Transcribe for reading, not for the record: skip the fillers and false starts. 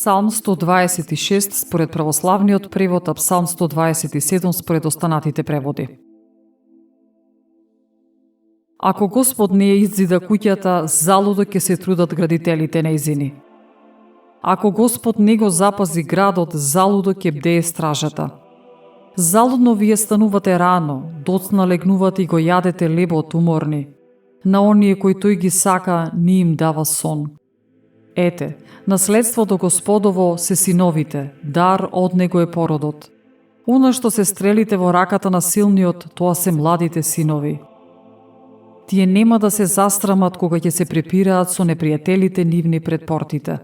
Псалм 126 според православниот превод, а Псалм 127 според останатите преводи. Ако Господ не ја иззида куќата, залудо ќе се трудат градителите нејзини. Ако Господ не го запази градот, залудо ќе бдее стражата. Залудно вие станувате рано, доцна легнувате и го јадете лебот уморни. На оние кои тој ги сака, не им дава сон. Ете, наследството Господово се синовите, дар од него е породот. Она што се стрелите во раката на силниот, тоа се младите синови. Тие нема да се застрамат кога ќе се препираат со непријателите нивни пред портите.